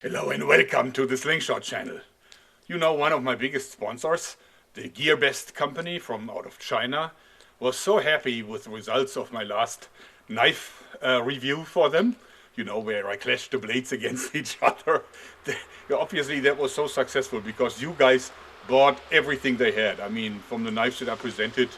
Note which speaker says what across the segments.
Speaker 1: Hello and welcome to the Slingshot channel. You know, one of my biggest sponsors, the GearBest company from out of China, was so happy with the results of my last knife review for them. You know, where I clashed the blades against each other. Obviously that was so successful because you guys bought everything they had. I mean, from the knives that I presented,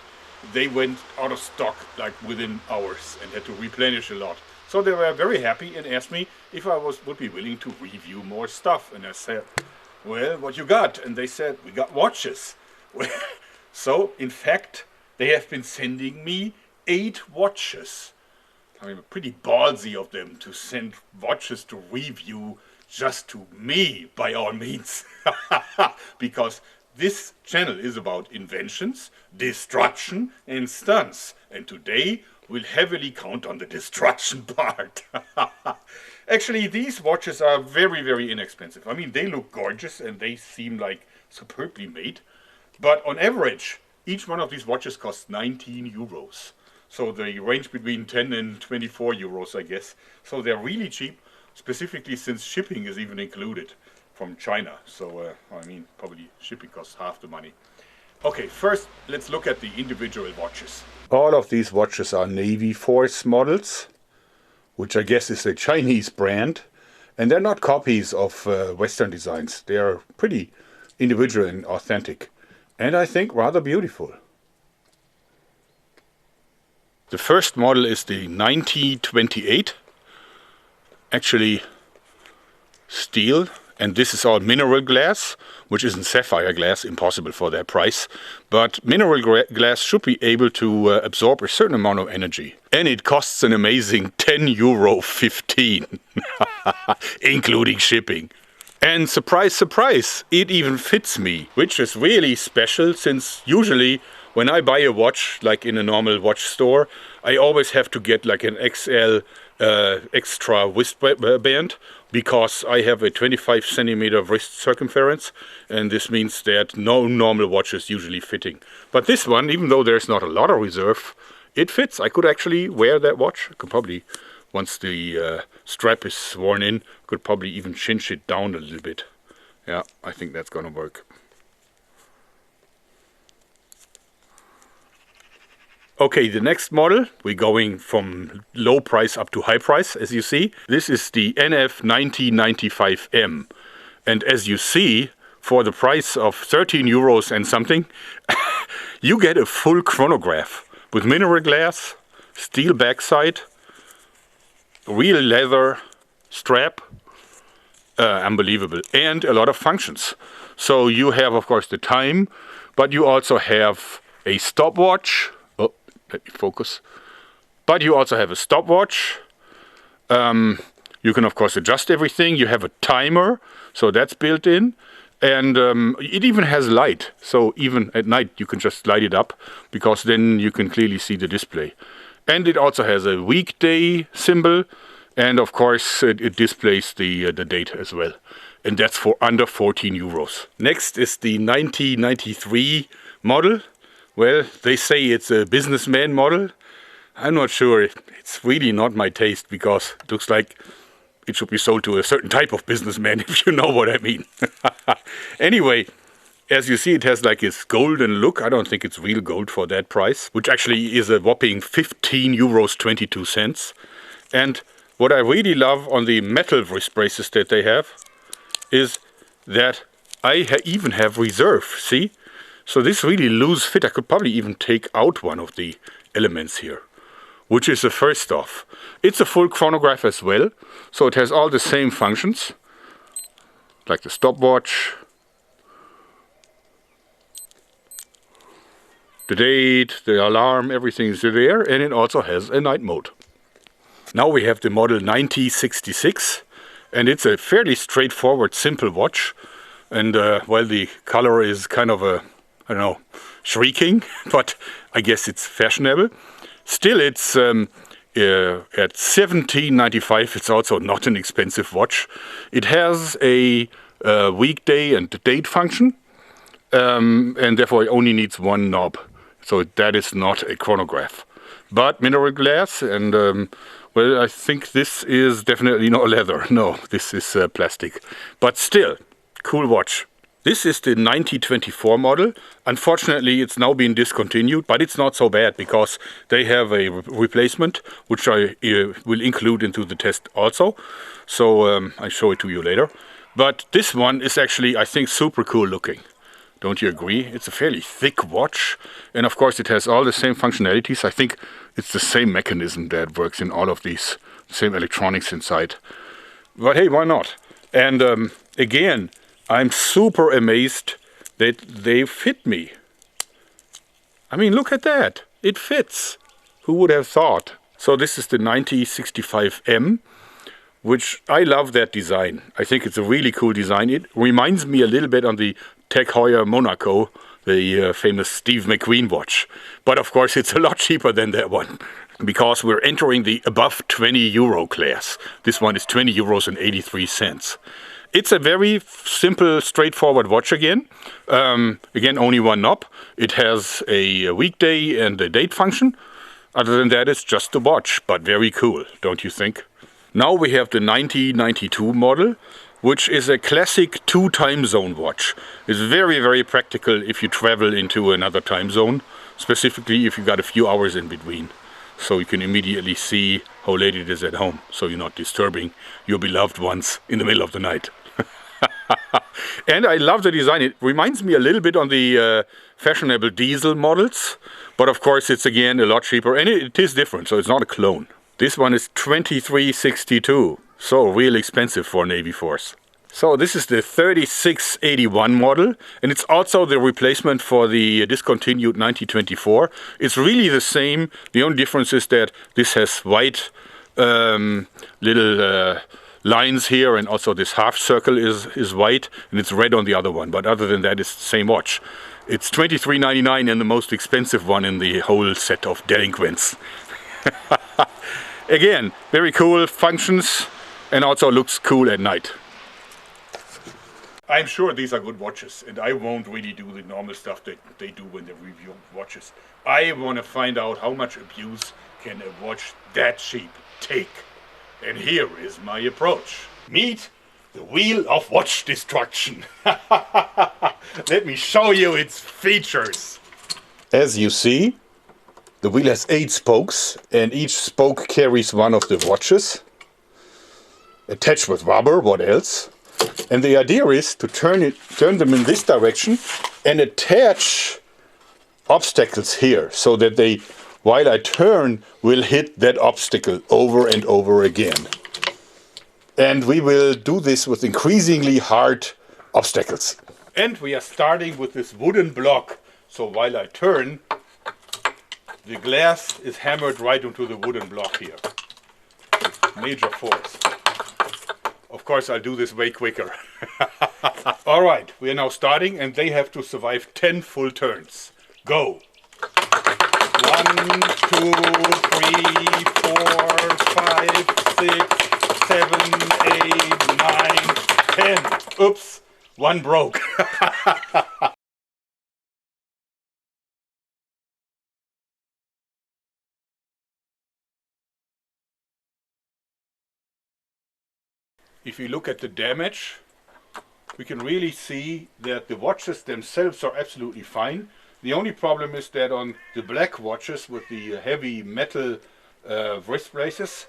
Speaker 1: they went out of stock like within hours and had to replenish a lot. So they were very happy and asked me if I would be willing to review more stuff. And I said, well, what you got? And they said, we got watches. So, in fact, they have been sending me 8 watches. I mean, pretty ballsy of them to send watches to review just to me, by all means. Because this channel is about inventions, destruction, and stunts. And today, we'll heavily count on the destruction part. Actually, these watches are very, very inexpensive. I mean, they look gorgeous and they seem like superbly made. But on average, each one of these watches costs 19 euros. So they range between 10 and 24 euros, I guess. So they're really cheap, specifically since shipping is even included from China. So, I mean, probably shipping costs half the money. Okay, first let's look at the individual watches. All of these watches are Navy Force models, which I guess is a Chinese brand. And they're not copies of Western designs. They are pretty individual and authentic. And I think rather beautiful. The first model is the 9028. Actually steel. And this is all mineral glass, which isn't sapphire glass, impossible for that price. But mineral glass should be able to absorb a certain amount of energy. And it costs an amazing 10 euro, including shipping. And surprise, surprise, it even fits me, which is really special since usually when I buy a watch, like in a normal watch store, I always have to get like an XL extra wristband because I have a 25 centimeter wrist circumference, and this means that no normal watch is usually fitting. But this one, even though there's not a lot of reserve, it fits. I could actually wear that watch. I could probably, once the strap is worn in, could probably even cinch it down a little bit. Yeah, I think that's gonna work. Okay, the next model, we're going from low price up to high price, as you see. This is the NF 9095M. And as you see, for the price of 13 euros and something, you get a full chronograph with mineral glass, steel backside, real leather strap, unbelievable, and a lot of functions. So you have, of course, the time, but you also have a stopwatch. Let me focus. But you also have a stopwatch. You can of course adjust everything. You have a timer, so that's built in. And it even has light. So even at night you can just light it up because then you can clearly see the display. And it also has a weekday symbol. And of course it displays the date as well. And that's for under 14 euros. Next is the 9093 model. Well, they say it's a businessman model. I'm not sure. It's really not my taste because it looks like it should be sold to a certain type of businessman, if you know what I mean. Anyway, as you see, it has like this golden look. I don't think it's real gold for that price, which actually is a whopping 15 euros 22 cents. And what I really love on the metal wrist braces that they have is that I even have reserve, see? So this really loose fit. I could probably even take out one of the elements here, which is the first off. It's a full chronograph as well, so it has all the same functions, like the stopwatch, the date, the alarm, everything is there, and it also has a night mode. Now we have the model 9066, and it's a fairly straightforward, simple watch. And while the color is kind of a, I don't know, shrieking, but I guess it's fashionable. Still, it's at 17.95. It's also not an expensive watch. It has a weekday and date function, and therefore it only needs one knob. So that is not a chronograph. But mineral glass and Well, I think this is definitely not leather. No, this is plastic. But still, cool watch. This is the 9024 model. Unfortunately, it's now been discontinued, but it's not so bad because they have a replacement, which I will include into the test also. So I'll show it to you later. But this one is actually, I think, super cool looking. Don't you agree? It's a fairly thick watch. And of course, it has all the same functionalities. I think it's the same mechanism that works in all of these, same electronics inside. But hey, why not? And again, I'm super amazed that they fit me. I mean, look at that. It fits. Who would have thought? So this is the 9065M, which I love that design. I think it's a really cool design. It reminds me a little bit on the Tag Heuer Monaco, the famous Steve McQueen watch. But of course, it's a lot cheaper than that one, because we're entering the above 20 euro class. This one is 20 euros and 83 cents. It's a very simple, straightforward watch again. Again, only one knob. It has a weekday and a date function. Other than that, it's just a watch, but very cool, don't you think? Now we have the 9092 model, which is a classic 2 time zone watch. It's very, very practical if you travel into another time zone, specifically if you got a few hours in between. So you can immediately see how late it is at home, so you're not disturbing your beloved ones in the middle of the night. And I love the design. It reminds me a little bit on the fashionable diesel models, but of course it's again a lot cheaper, and it is different, so it's not a clone. This one is 2362, so real expensive for Navy Force. So this is the 3681 model, and it's also the replacement for the discontinued 9024. It's really the same. The only difference is that this has white little lines here, and also this half circle is white, and it's red on the other one. But other than that, it's the same watch. It's $23.99 and the most expensive one in the whole set of delinquents. Again, very cool functions, and also looks cool at night. I'm sure these are good watches, and I won't really do the normal stuff that they do when they review watches. I want to find out how much abuse can a watch that cheap take. And here is my approach. Meet the wheel of watch destruction. Let me show you its features. As you see, the wheel has 8 spokes, and each spoke carries one of the watches, attached with rubber, what else? And the idea is to turn them in this direction and attach obstacles here, so that they, while I turn, will hit that obstacle over and over again. And we will do this with increasingly hard obstacles. And we are starting with this wooden block. So while I turn, the glass is hammered right into the wooden block here. Major force. Of course, I'll do this way quicker. Alright, we are now starting, and they have to survive 10 full turns. Go! 1, 2, 3, 4, 5, 6, 7, 8, 9, 10. Oops, one broke. If you look at the damage, we can really see that the watches themselves are absolutely fine. The only problem is that on the black watches with the heavy metal wrist braces,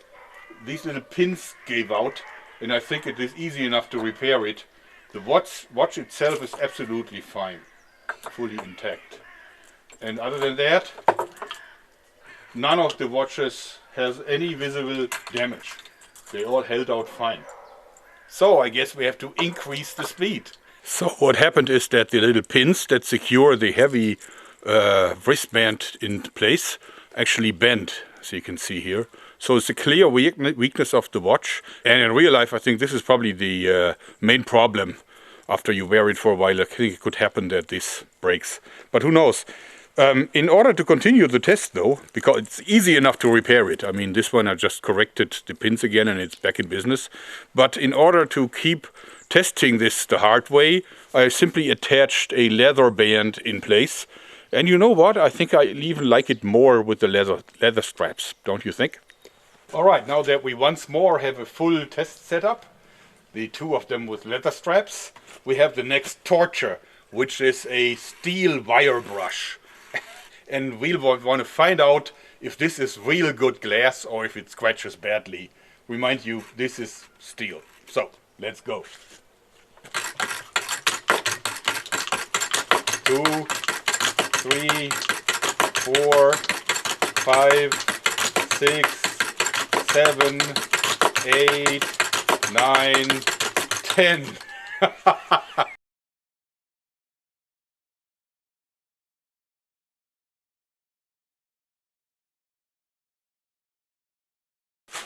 Speaker 1: these little pins gave out, and I think it is easy enough to repair it. The watch itself is absolutely fine, fully intact. And other than that, none of the watches has any visible damage. They all held out fine. So I guess we have to increase the speed. So what happened is that the little pins that secure the heavy wristband in place actually bent, as you can see here. So it's a clear weakness of the watch. And in real life, I think this is probably the main problem. After you wear it for a while, I think it could happen that this breaks. But who knows? In order to continue the test though, because it's easy enough to repair it. I mean, this one I just corrected the pins again and it's back in business. But in order to keep testing this the hard way, I simply attached a leather band in place. And you know what? I think I even like it more with the leather straps, don't you think? Alright, now that we once more have a full test setup, the two of them with leather straps, we have the next torture, which is a steel wire brush. And we'll want to find out if this is real good glass or if it scratches badly. Remind you, this is steel. So, let's go. 2, 3, 4, 5, 6, 7, 8, 9, 10.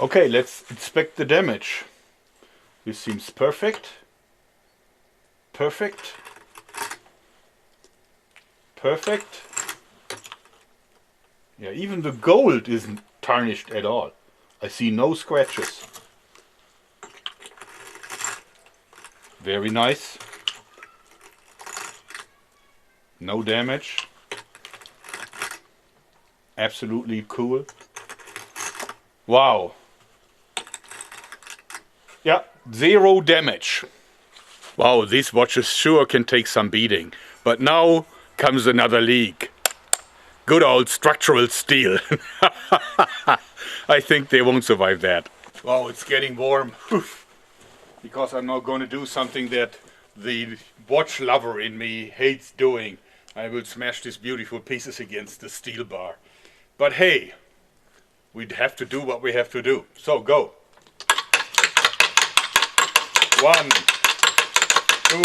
Speaker 1: Okay, let's inspect the damage. This seems perfect. Perfect. Perfect. Yeah, even the gold isn't tarnished at all. I see no scratches. Very nice. No damage. Absolutely cool. Wow. Yeah, 0 damage. Wow, these watches sure can take some beating. But now comes another league. Good old structural steel. I think they won't survive that. Wow, it's getting warm. Because I'm now going to do something that the watch lover in me hates doing. I will smash these beautiful pieces against the steel bar. But hey, we'd have to do what we have to do. So go. 1, 2,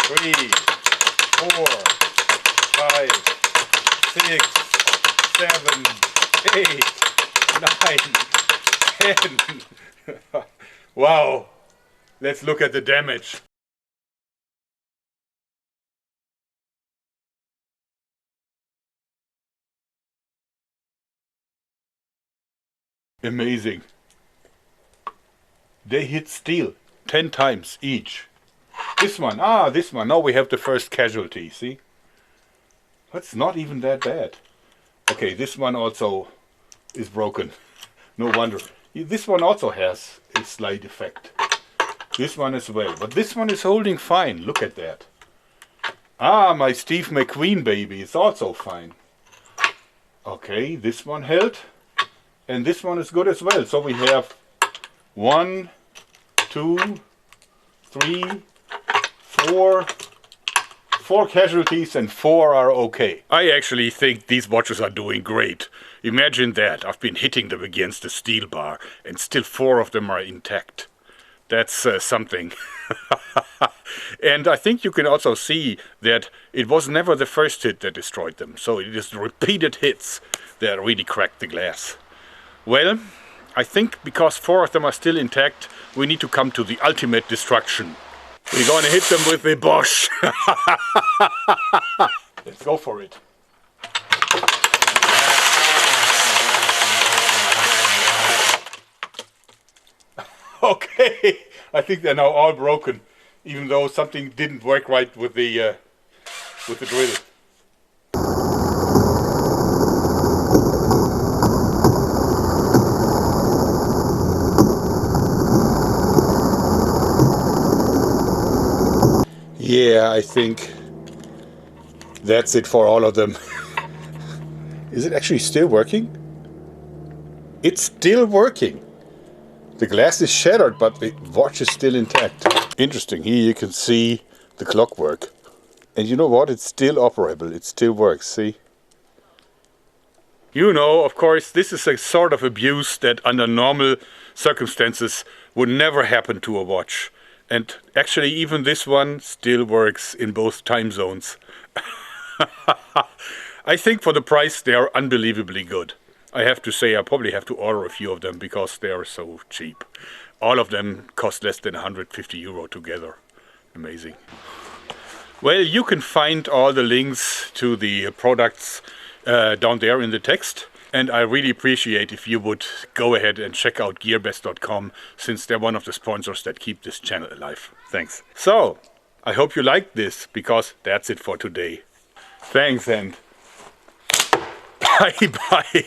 Speaker 1: 3, 4, 5, 6, 7, 8, 9, 10. Wow. Let's look at the damage. Amazing. They hit steel 10 times each. This one, this one. Now we have the first casualty, see? That's not even that bad. Okay, this one also is broken. No wonder. This one also has a slight effect. This one as well. But this one is holding fine. Look at that. My Steve McQueen baby is also fine. Okay, this one held. And this one is good as well. So we have 1, 2, 3, 4 casualties and 4 are okay. I actually think these watches are doing great. Imagine that. I've been hitting them against the steel bar and still 4 of them are intact. That's something. And I think you can also see that it was never the first hit that destroyed them. So it is the repeated hits that really cracked the glass. Well, I think because 4 of them are still intact, we need to come to the ultimate destruction. We're gonna hit them with the Bosch. Let's go for it. Okay, I think they're now all broken, even though something didn't work right with the drill. Yeah, I think that's it for all of them. Is it actually still working? It's still working. The glass is shattered, but the watch is still intact. Interesting. Here you can see the clockwork. And you know what? It's still operable. It still works. See? You know, of course, this is a sort of abuse that under normal circumstances would never happen to a watch. And actually even this one still works in both time zones. I think for the price they are unbelievably good. I have to say I probably have to order a few of them because they are so cheap. All of them cost less than 150 euro together. Amazing. Well, you can find all the links to the products down there in the text. And I really appreciate if you would go ahead and check out gearbest.com, since they're one of the sponsors that keep this channel alive. Thanks. So, I hope you liked this, because that's it for today. Thanks and bye bye.